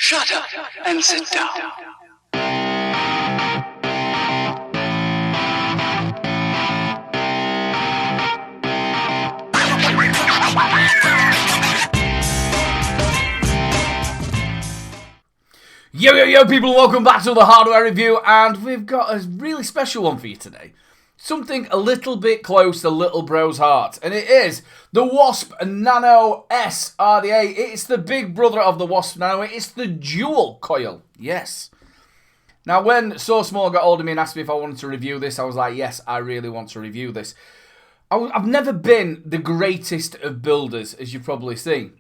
Shut up and sit down. Yo people, welcome back to the hardware review, and we've got a really special one for you today. Something a little bit close to Little Bro's heart, and it is the Wasp Nano S RDA. It's the big brother of the Wasp Nano. It's the dual coil, yes. Now, when So Small got hold of me and asked me if I wanted to review this, I was like, yes, I really want to review this. I've never been the greatest of builders, as you've probably seen.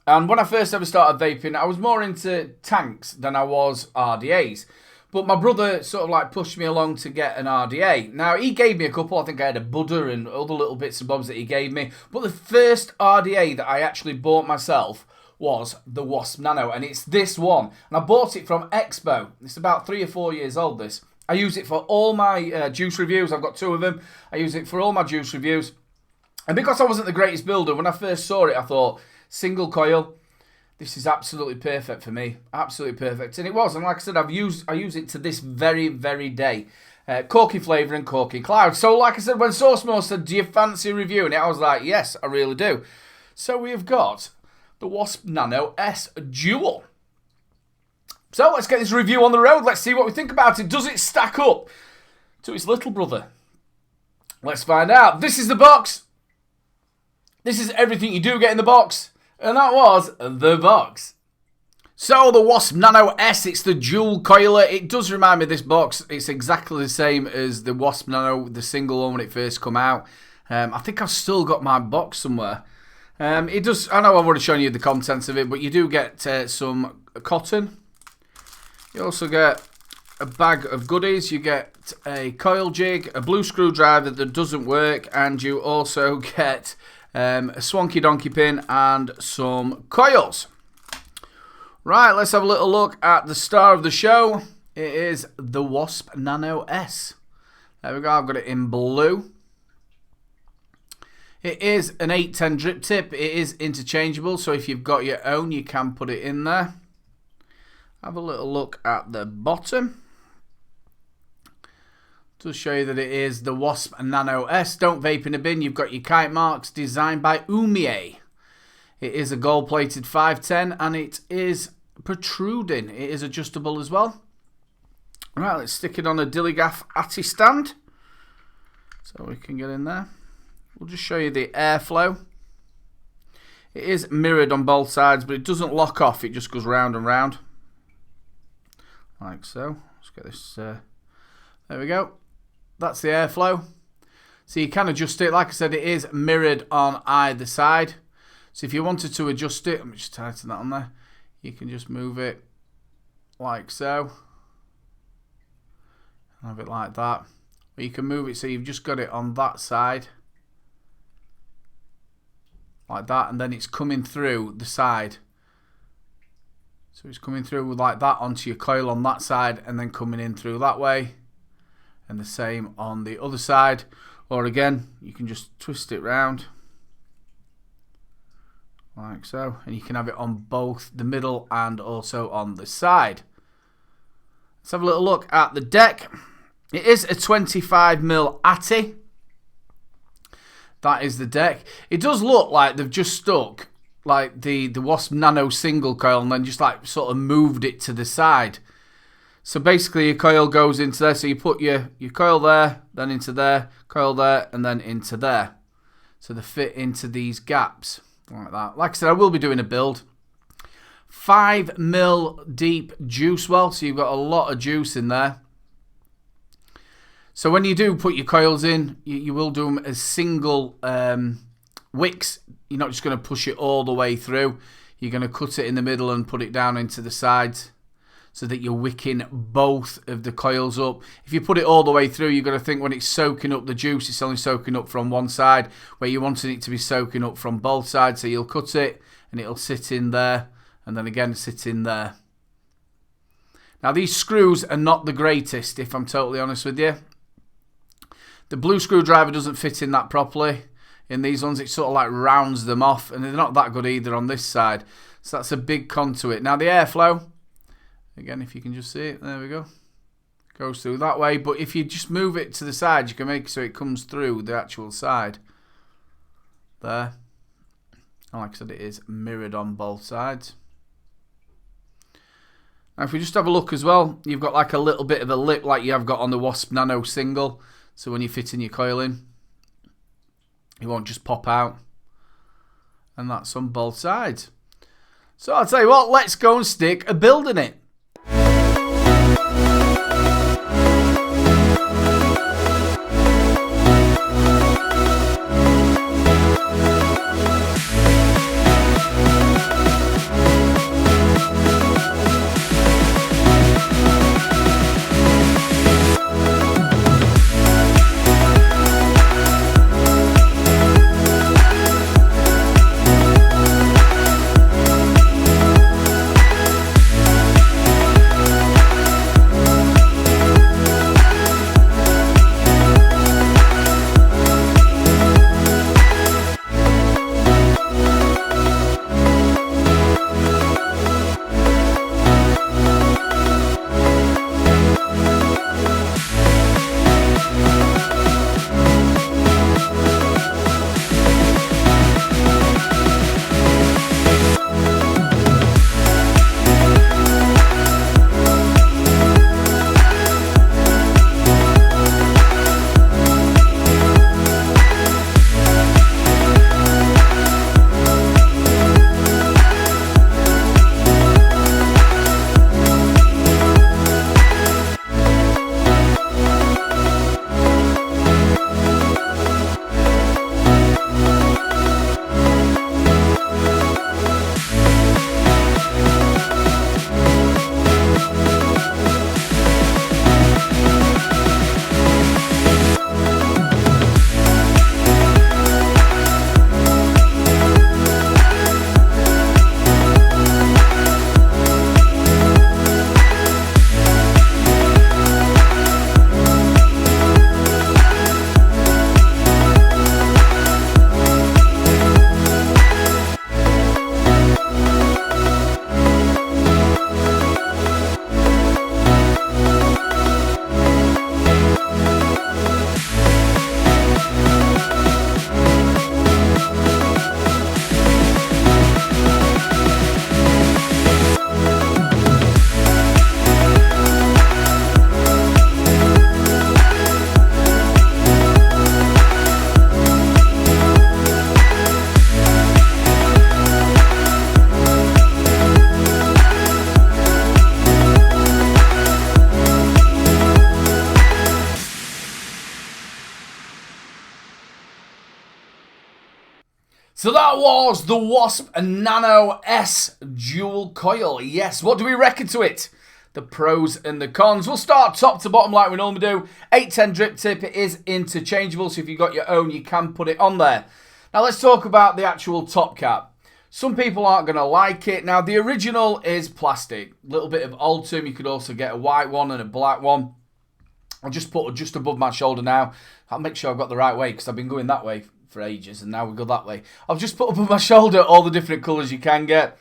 And when I first ever started vaping, I was more into tanks than I was RDAs. But my brother sort of like pushed me along to get an RDA. Now, he gave me a couple. I think I had a Buddha and other little bits and bobs that he gave me. But the first RDA that I actually bought myself was the Wasp Nano. And it's this one. And I bought it from Expo. It's about 3 or 4 years old, this. I use it for all my juice reviews. I've got 2 of them. I use it for all my juice reviews. And because I wasn't the greatest builder, when I first saw it, I thought, single coil, this is absolutely perfect for me. Absolutely perfect. And it was. And like I said, I use it to this very, very day. Corky flavour and corky cloud. So like I said, when So Small said, do you fancy reviewing it? I was like, yes, I really do. So we've got the Wasp Nano S Dual. So let's get this review on the road. Let's see what we think about it. Does it stack up to its little brother? Let's find out. This is the box. This is everything you do get in the box. And that was the box. So the Wasp Nano S, it's the dual coiler. It does remind me of this box. It's exactly the same as the Wasp Nano, the single one when it first come out. I think I've still got my box somewhere. It does. I know I've already shown you the contents of it, but you do get some cotton. You also get a bag of goodies. You get a coil jig, a blue screwdriver that doesn't work, and you also get a swanky donkey pin and some coils. Right, let's have a little look at the star of the show. It is the Wasp Nano S. There we go, I've got it in blue. It is an 810 drip tip. It is interchangeable, so if you've got your own, you can put it in there. Have a little look at the bottom. To show you that it is the Wasp Nano S. Don't vape in a bin. You've got your kite marks, designed by Oumier. It is a gold-plated 510 and it is protruding. It is adjustable as well. Right, let's stick it on a Dilligaff Atty stand so we can get in there. We'll just show you the airflow. It is mirrored on both sides, but it doesn't lock off. It just goes round and round like so. Let's get this. There we go. That's the airflow. So you can adjust it. Like I said, it is mirrored on either side. So if you wanted to adjust it, let me just tighten that on there. You can just move it like so. Have it like that. Or you can move it so you've just got it on that side. Like that. And then it's coming through the side. So it's coming through like that onto your coil on that side and then coming in through that way. And the same on the other side. Or again, you can just twist it round like so, and you can have it on both the middle and also on the side. Let's have a little look at the deck. It is a 25mm Atty. That is the deck. It does look like they've just stuck like the Wasp Nano single coil and then just like sort of moved it to the side. So basically your coil goes into there, so you put your coil there, then into there, coil there, and then into there. So they fit into these gaps, like that. Like I said, I will be doing a build. 5mm deep juice well, so you've got a lot of juice in there. So when you do put your coils in, you will do them as single wicks. You're not just going to push it all the way through. You're going to cut it in the middle and put it down into the sides, so that you're wicking both of the coils up. If you put it all the way through, you've got to think when it's soaking up the juice, it's only soaking up from one side, where you wanted it to be soaking up from both sides. So you'll cut it and it'll sit in there and then again sit in there. Now these screws are not the greatest, if I'm totally honest with you. The blue screwdriver doesn't fit in that properly. In these ones, it sort of like rounds them off, and they're not that good either on this side. So that's a big con to it. Now the airflow, again, if you can just see it, there we go. Goes through that way, but if you just move it to the side, you can make it so it comes through the actual side. There. And like I said, it is mirrored on both sides. Now if we just have a look as well, you've got like a little bit of a lip like you have got on the Wasp Nano single. So when you're fitting your coil in, it won't just pop out. And that's on both sides. So I'll tell you what, let's go and stick a build in it. So that was the Wasp Nano S dual coil. Yes, what do we reckon to it? The pros and the cons. We'll start top to bottom like we normally do. 810 drip tip. It is interchangeable, so if you've got your own, you can put it on there. Now let's talk about the actual top cap. Some people aren't going to like it. Now the original is plastic. A little bit of Ultim. You could also get a white one and a black one. I'll just put it just above my shoulder now. I'll make sure I've got the right way because I've been going that way for ages and now we go that way. I've just put above my shoulder all the different colours you can get.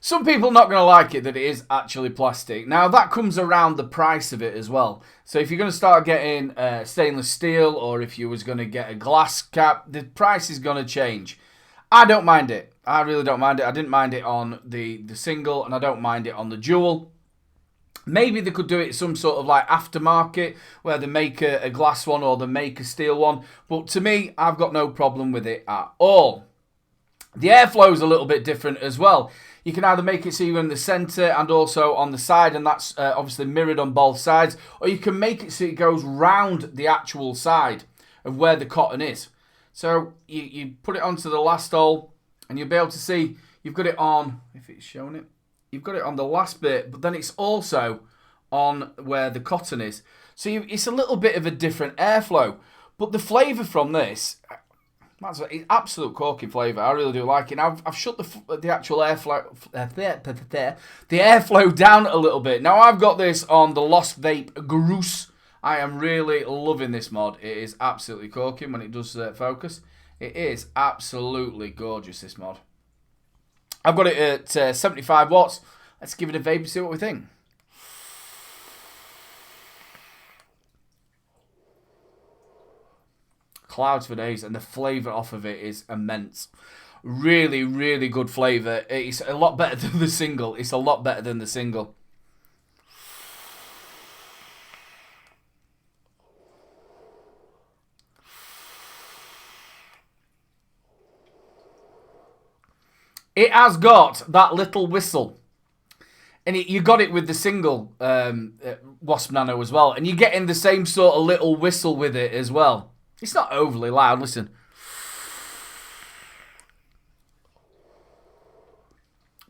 Some people are not going to like it that it is actually plastic. Now that comes around the price of it as well. So if you're going to start getting stainless steel or if you was going to get a glass cap, the price is going to change. I don't mind it. I really don't mind it. I didn't mind it on the single and I don't mind it on the dual. Maybe they could do it some sort of like aftermarket where they make a glass one or they make a steel one. But to me, I've got no problem with it at all. The airflow is a little bit different as well. You can either make it so you're in the centre and also on the side, and that's obviously mirrored on both sides. Or you can make it so it goes round the actual side of where the cotton is. So you put it onto the last hole and you'll be able to see you've got it on, if it's showing it. You've got it on the last bit, but then it's also on where the cotton is. So it's a little bit of a different airflow. But the flavour from this, it's absolute corking flavour. I really do like it. Now, I've shut the actual airflow, the airflow down a little bit. Now, I've got this on the Lost Vape Groose. I am really loving this mod. It is absolutely corking when it does focus. It is absolutely gorgeous, this mod. I've got it at 75 watts. Let's give it a vape and see what we think. Clouds for days, and the flavour off of it is immense. Really, really good flavour. It's a lot better than the single. It's a lot better than the single. It has got that little whistle. And you got it with the single Wasp Nano as well. And you're getting the same sort of little whistle with it as well. It's not overly loud, listen.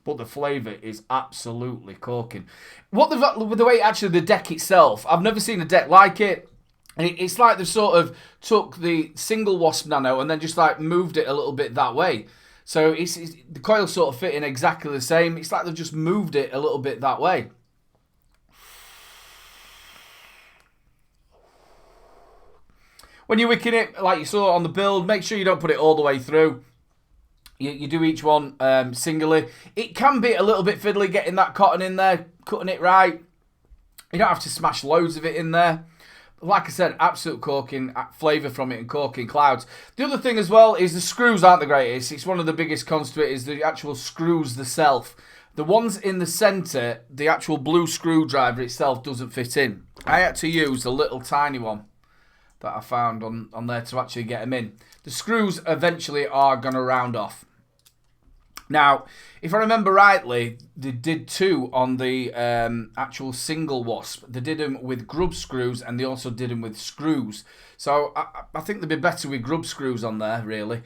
But the flavour is absolutely corking. With the way actually the deck itself, I've never seen a deck like it. And it's like they've sort of took the single Wasp Nano and then just like moved it a little bit that way. So the coils sort of fit in exactly the same. It's like they've just moved it a little bit that way. When you're wicking it, like you saw on the build, make sure you don't put it all the way through. You do each one singly. It can be a little bit fiddly getting that cotton in there, cutting it right. You don't have to smash loads of it in there. Like I said, absolute corking flavour from it and corking clouds. The other thing as well is the screws aren't the greatest. It's one of the biggest cons to it is the actual screws themselves. The ones in the centre, the actual blue screwdriver itself doesn't fit in. I had to use a little tiny one that I found on there to actually get them in. The screws eventually are going to round off. Now, if I remember rightly, they did two on the actual single Wasp. They did them with grub screws and they also did them with screws. So I think they'd be better with grub screws on there, really.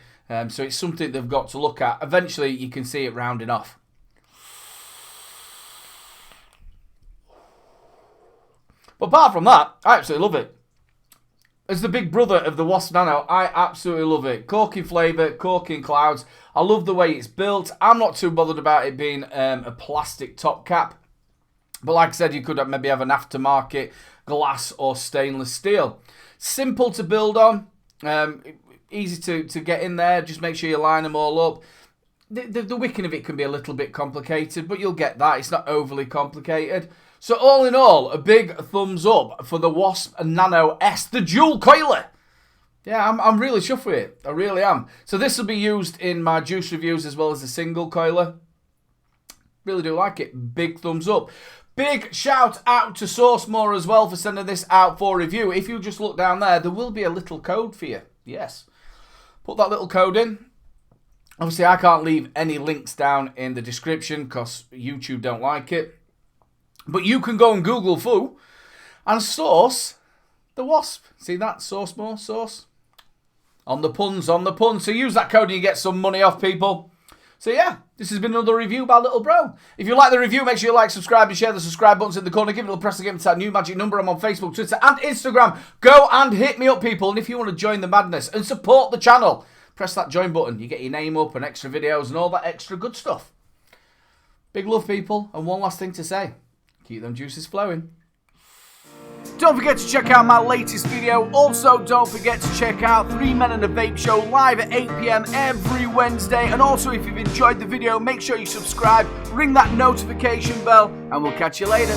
So it's something they've got to look at. Eventually, you can see it rounding off. But apart from that, I absolutely love it. As the big brother of the Wasp Nano, I absolutely love it. Corking flavour, corking clouds. I love the way it's built. I'm not too bothered about it being a plastic top cap. But like I said, you could maybe have an aftermarket glass or stainless steel. Simple to build on. Easy to get in there. Just make sure you line them all up. The wicking of it can be a little bit complicated, but you'll get that. It's not overly complicated. So all in all, a big thumbs up for the Wasp Nano S, the dual coiler. Yeah, I'm really chuffed with it. I really am. So this will be used in my juice reviews as well as the single coiler. Really do like it. Big thumbs up. Big shout out to Sourcemore as well for sending this out for review. If you just look down there will be a little code for you. Yes. Put that little code in. Obviously, I can't leave any links down in the description because YouTube don't like it. But you can go and Google Foo and source the Wasp. See that? Sourcemore, source. On the puns, on the puns. So use that code and you get some money off, people. So yeah, this has been another review by Little Bro. If you like the review, make sure you like, subscribe, and share. The subscribe button's in the corner. Give it a little press to get into that new magic number. I'm on Facebook, Twitter, and Instagram. Go and hit me up, people. And if you want to join the madness and support the channel, press that join button. You get your name up and extra videos and all that extra good stuff. Big love, people. And one last thing to say. Keep them juices flowing. Don't forget to check out my latest video. Also, don't forget to check out 3 Men and a Vape Show live at 8 PM every Wednesday. And also, if you've enjoyed the video, make sure you subscribe, ring that notification bell, and we'll catch you later.